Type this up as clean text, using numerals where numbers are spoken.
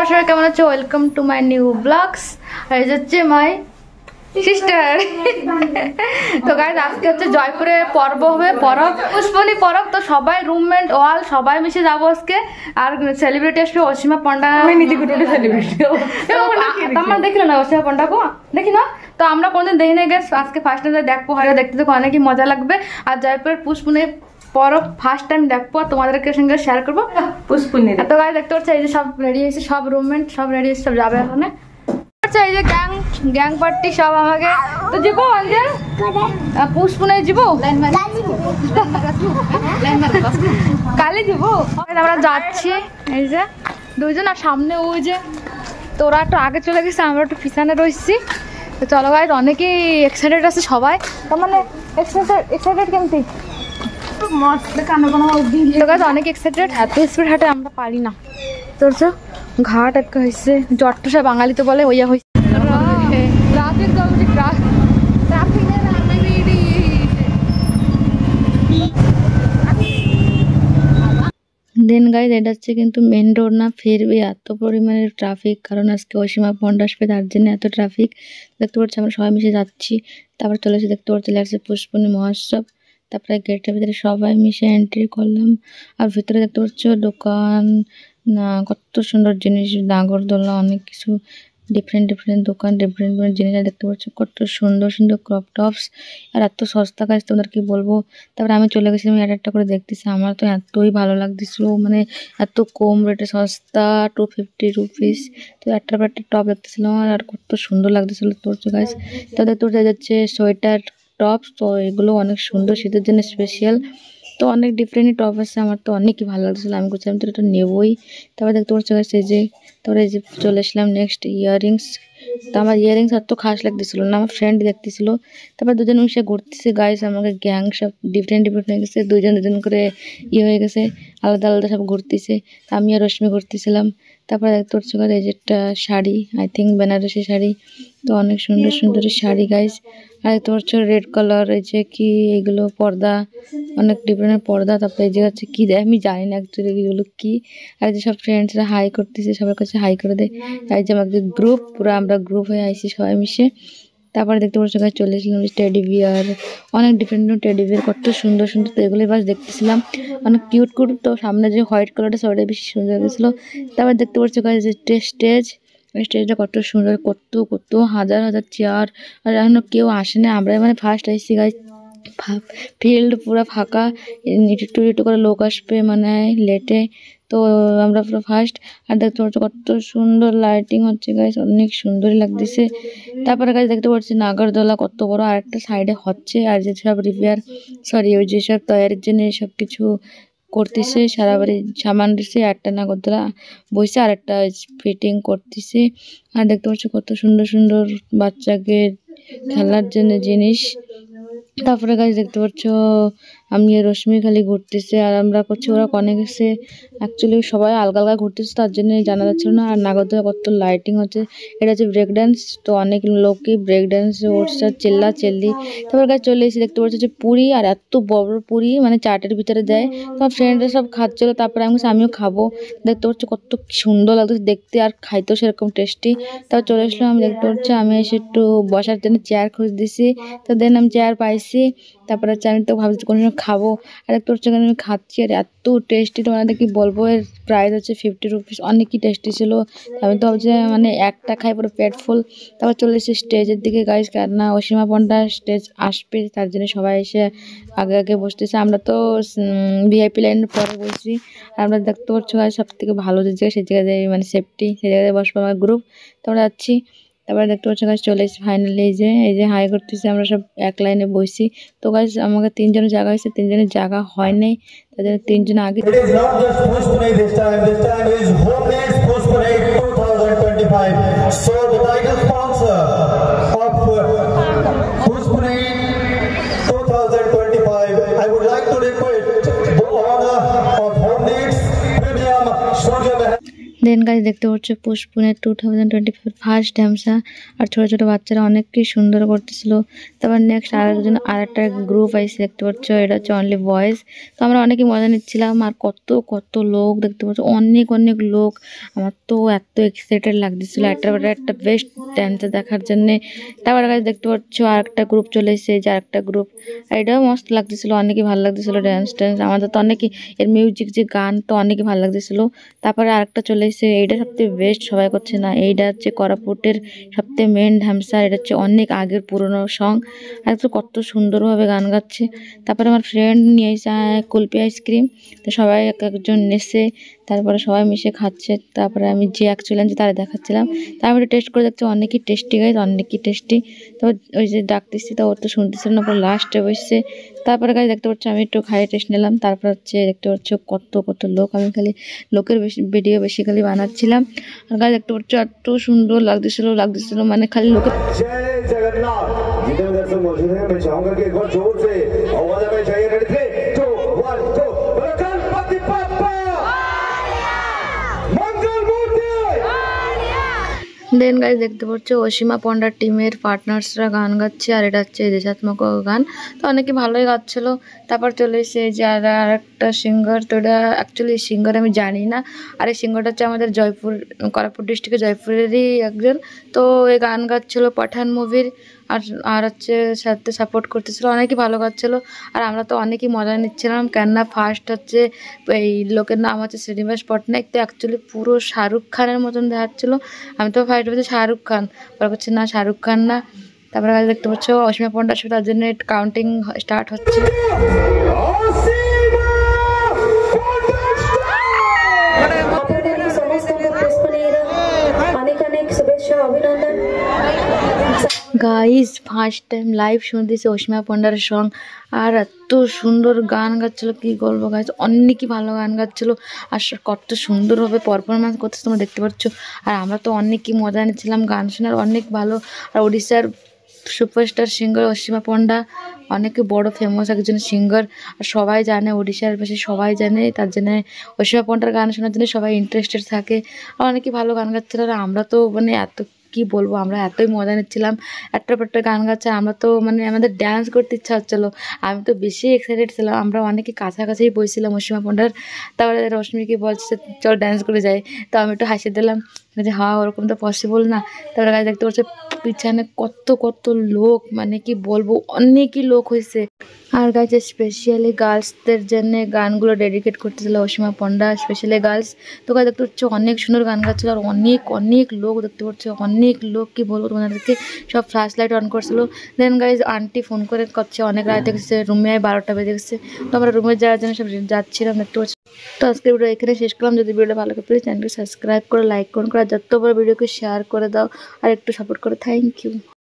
সবাই কেমন আছো? Welcome to my new blogs. আর এই হচ্ছে মাই সিস্টার। তো গাইজ আজকে হচ্ছে জয়পুরে পর্ব হবে, পরব পুষ্পনী পরব। তো সবাই রুমমেট ওয়াল সবাই মিশে যাবো আজকে। আর সেলিব্রিটি আসবে অসীমা পন্ডা। আমার দেখলো না অসীমা পন্ডাকে দেখি না, তো আমরা কোনদিন দেখি না গেছ, আজকে ফার্স্ট টাইম দেখবো। হয়তো দেখতে দেখো অনেকই মজা লাগবে। আর জয়পুরের পুষ্পনী পরব ফার্স্ট টাইম দেখবো, তোমাদেরকে সঙ্গে শেয়ার করবো পুষ্পনী। তো গাইজ দেখতে পাচ্ছি এই যে সব রেডি হয়েছে, সব রুমমেট সব রেডি হয়েছে, সব যাবে ওখানে। আচ্ছা এই যে গ্যাং পার্টি সব আমাকে তো যাবো অঞ্জল পুষ্পনে যাবো কালি যাবো। আমরা যাচ্ছি এই যে দুজন, আর সামনে ওই যে তোরা একটু আগে চলে গেছে, আমরা একটু পিছনে রয়েছি। তো চলো গাইজ অনেকেই এক্সাইটেড আছে সবাই। তো মানে এক্সাইটেড কেমতি অনেক এক্সাইটেড। এত স্পিড হাঁটে আমরা পারি না। তোর ঘাট একটা হয়েছে, জটটা সব বাঙালিতে বলে ওইয়া হয়েছে। দেন গাইজ এটা হচ্ছে কিন্তু মেন রোড না, ফির এত পরিমাণে ট্রাফিক, কারণ আজকে অসীমা পন্ডা আসবে তার জন্য এত ট্রাফিক। দেখতে পাচ্ছি আমরা সবাই মিশে যাচ্ছি। তারপর চলে এসে দেখতে পাচ্ছি লাগছে পুষ্পনী মহোৎসব। তারপরে গেটের ভিতরে সবাই মিশে এন্ট্রি করলাম। আর ভিতরে দেখতে পাচ্ছ দোকান, না কত সুন্দর জিনিস, নাগরদোলা, অনেক কিছু ডিফারেন্ট দোকান, ডিফারেন্ট জিনিস দেখতে পাচ্ছ। কত সুন্দর সুন্দর ক্রপ টপস, আর এত সস্তা কাজ তোমাদের কি বলবো। তারপরে আমি চলে গেছিলাম একটা করে দেখতেছি, আমার তো এতই ভালো লাগতেছিল, মানে এত কম রেটে সস্তা, 250 রুপিস। তো একটা টপ দেখতেছিলাম আর কত সুন্দর লাগতেছিল। তোর গাইস তো দেখতে যাচ্ছে সোয়েটার টপস, তো এগুলো অনেক সুন্দর, শীতের জন্য স্পেশাল। তো অনেক ডিফারেন্ট টপ আছে, আমার তো অনেকই ভালো লাগছিল, আমি বলছিলাম তো এটা নেবই। তারপরে দেখতে পাচ্ছি এই যে, তারপরে এই যে চলে আসলাম নেক্সট ইয়াররিংস। তো আমার ইয়াররিংস এত খাস লাগতেছিল না, আমার ফ্রেন্ড দেখতেছিল। তারপর দুজন মিশে ঘুরতেছে গাইস, আমাকে গ্যাং সব ডিফারেন্ট হয়ে গেছে, দুজন করে হয়ে গেছে, আলাদা আলাদা সব ঘুরতেছে। আমি আর রশ্মি ঘুরতেছিলাম। তারপরে দেখতে পাচ্ছি এই যে একটা শাড়ি, আই থিঙ্ক বেনারসি শাড়ি। তো অনেক সুন্দর সুন্দর শাড়ি গাইস। আর দেখতে পাচ্ছ রেড কালার, এই যে কি এগুলো পর্দা, অনেক ডিফারেন্ট পর্দা। তারপরে এই যে হচ্ছে কি দেয় আমি জানি না অ্যাকচুয়ালি এগুলো কি। আর যে সব ফ্রেন্ডসরা হাই করতেছে, সবার কাছে হাই করে দেয়। আর যে আমাদের গ্রুপ, পুরো আমরা গ্রুপ হয়ে আইছি সবাই মিশে। তারপরে দেখতে পাচ্ছ চলে এসেছিলাম টেডি বিয়ার, অনেক ডিফারেন্ট টেডি বিয়ার, কত সুন্দর সুন্দর। তো এগুলোই বাস দেখতেছিলাম, অনেক কিউট কিউট। তো সামনে যে হোয়াইট কালারটা সবাই বেশি সুন্দর গেছিলো। তারপর দেখতে পাচ্ছ যে স্টেজটা কত সুন্দর, কত কত হাজার হাজার চেয়ার। আর এখনো কেউ আসে না, আমরা মানে ফার্স্ট আইসি গাইজ, ফিল্ড পুরো ফাঁকা, একটু করে লোক আসবে মানে লেটে। তো আমরা পুরো ফার্স্ট। আর দেখতে পাচ্ছি কত সুন্দর লাইটিং হচ্ছে গাইজ, অনেক সুন্দরই লাগতেছে। তারপরে গাইজ দেখতে পাচ্ছি নাগরদোলা কত বড়, আর একটা সাইডে হচ্ছে। আর যে সব ওই যেসব তৈরির জন্য সব কিছু করতেছে, সারা বাড়ি সামান দিচ্ছে, একটা নাগরদোলা বইছে, আর একটা ফিটিং করতেছে। আর দেখতে পাচ্ছি কত সুন্দর সুন্দর বাচ্চাকে খেলার জন্য জিনিস। তারপরে গাছ দেখতে পাচ্ছ আমি রশ্মি খালি ঘুরতেছে, আর আমরা করছি ওরা কনে গেছে। অ্যাকচুয়ালি সবাই আলগা আলগা ঘুরতেছে, তার জন্য জানা যাচ্ছিল না। আর নাগরদোলা কত লাইটিং হচ্ছে, এটা হচ্ছে ব্রেক ডান্স। তো অনেক লোকই ব্রেক ডান্সে উঠছে, চেল্লি। তারপর গাছ চলে এসে দেখতে পাচ্ছি যে পুরি, আর এত বড় পুরি, মানে চাটের ভিতরে দেয়। তো ফ্রেন্ডরা সব খাচ্ছিলো, তারপরে আমি আমিও খাবো। দেখতে পাচ্ছি কত সুন্দর লাগতেছে দেখতে, আর খাইতেও সেরকম টেস্টি। তারপর চলে আসলাম, আমি দেখতে পাচ্ছি আমি এসে একটু বসার জন্য চেয়ার খুঁজে দিছি। তো দেন আমি চেয়ার পাইছি। তারপরে হচ্ছে আমি তো ভাবছি কোনো সময় খাবো, আর একটু হচ্ছে আমি খাচ্ছি, আর এত টেস্টি তোমাদের কি বলবো। এর প্রাইস হচ্ছে 50 রুপিস, অনেকই টেস্টি ছিল। আমি তো ভাবছি মানে একটা খাই পুরো পেট ফুল। তারপর চলে এসেছি স্টেজের দিকে গাইজ, কেননা অসীমা পন্ডা স্টেজ আসবে, তার জন্য সবাই এসে আগে আগে বসতেছে। আমরা তো ভিআইপি লাইনের পরে বসছি। আর আমরা দেখতে পাচ্ছি গাইজ সব থেকে ভালো যে জায়গায়, সেই জায়গায় মানে সেফটি, সেই জায়গায় বসবো আমার গ্রুপ। তো আমরা যাচ্ছি। তারপরে দেখতে পাচ্ছি গাছ চলে এসেছি ফাইনালি, এই যে হাই করতেছি, আমরা সব এক লাইনে বসছি। তো গাছ আমাকে 3 জনের জায়গা হয়েছে, 3 জনের জায়গা হয় নাই, তার জন্য 3 জন আগে। দেন গাইস দেখতে পাচ্ছ পুষ্পুনের 2024 ফার্স্ট ঢ্যামসা। আর ছোট ছোট বাচ্চারা অনেকই সুন্দর করতেছিল। তারপর নেক্সট আরেকটা গ্রুপ আইসি দেখতে পাচ্ছ, এটা হচ্ছে অনলি বয়েজ। তো আমরা অনেকই মজা নিচ্ছিলাম। আর কত কত লোক দেখতে পাচ্ছ, অনেক অনেক লোক। আমার তো এত এক্সাইটেড লাগতেছিল একটা বেস্ট ড্যান্স দেখার জন্যে। তারপর গাইস দেখতে পাচ্ছ আরেকটা গ্রুপ চলে এসেছে, যে আরেকটা গ্রুপ, এটাও মস্ত লাগতেছিল, অনেকই ভালো লাগতেছিল ড্যান্স ট্যান্স। আমাদের তো অনেকই এর মিউজিক যে গান তো অনেকই ভালো লাগতেছিল। তারপরে আরেকটা চলে এসেছে, এইটা সবথেকে বেস্ট, সবাই করছে না। এইটা হচ্ছে কোরাপুটের সবথেকে মেন ঢ্যামসা। এটা হচ্ছে অনেক আগের পুরনো সং। আর তো কত সুন্দরভাবে গান গাচ্ছে। তারপরে আমার ফ্রেন্ড নিয়ে এসে কুলপি আইসক্রিম। তো সবাই এক একজন নেছে, তারপরে সবাই মিশে খাচ্ছে। তারপরে আমি যে অ্যাকচুয়ালি আনছি তারা দেখাচ্ছিলাম। তা আমি একটু টেস্ট করে দেখছি, অনেকই টেস্টি গাইজ, অনেকই টেস্টি। তো ওই যে ডাকতেছি, তো ওর তো শুনতেছিল না, পরে লাস্টে বসছে। তারপরে গাইজ দেখতে পাচ্ছি আমি একটু খাইয়ে টেস্ট নিলাম। তারপর হচ্ছে দেখতে পাচ্ছ কত কত লোক। আমি খালি লোকের ভিডিও বেসিক্যালি বানাচ্ছিলাম। আর গাইজ দেখতে পাচ্ছ এত সুন্দর লাগতেছিল মানে খালি লোকের। जय जगन्नाथ। जितने उधर से मौजूद हैं, मैं चाहूंगा कि एक बार जोर से आवाज में चाहिए। रेडी 3 2 1 गो। गणपति बप्पा मंगल मूर्ति। দেন গাইজ দেখতে পাচ্ছ অসীমা পন্ডার টিমের পার্টনার্সরা গান গাচ্ছে। আর এটা হচ্ছে দেশাত্মক গান, তো অনেকে ভালোই গাচ্ছিল। তারপর চলে এসে যারা আর একটা সিঙ্গার, তো এটা অ্যাকচুয়ালি সিঙ্গার আমি জানি না। আর এই সিঙ্গারটা হচ্ছে আমাদের কোরাপুট ডিস্ট্রিক্টের জয়পুরেরই একজন। তো এই গান গাচ্ছিল পাঠান মুভির। আর আর হচ্ছে সাথে সাপোর্ট করতেছিল, অনেকই ভালো গাচ্ছিল। আর আমরা তো অনেকই মজা নিচ্ছিলাম, কেননা ফার্স্ট হচ্ছে এই লোকের নাম হচ্ছে শ্রীনিবাস পটনায়ক। তো অ্যাকচুয়ালি পুরো শাহরুখ খানের মতন দেখাচ্ছিলো। আমি তো ফার্স্ট বলছি শাহরুখ খান, পরে বলছে না শাহরুখ খান না। তারপরে দেখতে পাচ্ছ অসীমা পন্ডা আসবে, তার জন্য কাউন্টিং স্টার্ট হচ্ছে। গাইজ ফার্স্ট টাইম লাইভ শুনতেছি অসীমা পন্ডার সং। আর এত সুন্দর গান গাচ্ছিলো, কি বলবো গাইজ, অনেকই ভালো গান গাচ্ছিলো। আর কত সুন্দরভাবে পারফরমেন্স করতেছে তোমরা দেখতে পাচ্ছ। আর আমরা তো অনেকই মজা নিচ্ছিলাম গান শোনার, অনেক ভালো। আর ওড়িশার সুপারস্টার সিঙ্গার অসীমা পন্ডা, অনেকে বড় ফেমাস একজন সিঙ্গার। আর সবাই জানে, ওড়িশার বেশি সবাই জানে, তার জন্য অসীমা পন্ডার গান শোনার জন্য সবাই ইন্টারেস্টেড থাকে। আর অনেকই ভালো গান গাচ্ছিল। আর আমরা তো মানে এত কি বলবো, আমরা এতই মজা নিচ্ছিলাম। একটা একটা গান গাচ্ছে, আমরা তো মানে আমাদের ড্যান্স করতে ইচ্ছা হচ্ছিলো। আমি তো বেশি এক্সাইটেড ছিলাম। আমরা অনেকে কাছাকাছিই বসছিলাম অসীমা পন্ডার। তারপরে রশ্মিকে বলছে চল ড্যান্স করে যাই। তো আমি একটু হাসি দিলাম যে হ্যাঁ ওরকম তো পসিবল না। তারপরে গাছ দেখতে পাচ্ছে পিছনে কত কত লোক, মানে কি বলবো, অনেকই লোক হয়েছে। আর গাছ স্পেশালি গার্লসদের জন্য গানগুলো ডেডিকেট করতেছিল অসীমা পন্ডা, স্পেশালি গার্লস। তো গাছ দেখতে পাচ্ছ অনেক সুন্দর গান গাচ্ছিল। আর অনেক অনেক লোক দেখতে পাচ্ছ, অনেক লোক, কি বলবো তোমাদেরকে, সব ফ্ল্যাশ লাইট অন করছিল। দেন গাইজ আন্টি ফোন করে করছে, অনেক রাত দেখছে, রুমে 12টা বেজে গেছে। তো আমরা রুমে যাওয়ার জন্য সব যাচ্ছিলাম দেখতে পাচ্ছি। তো আজকে ভিডিও এখানে শেষ করলাম। যদি ভিডিওটা ভালো লাগে প্লিজ চ্যানেলকে সাবস্ক্রাইব করে লাইক করুন, যত বড় ভিডিওকে শেয়ার করে দাও আর একটু সাপোর্ট করো। Thank you.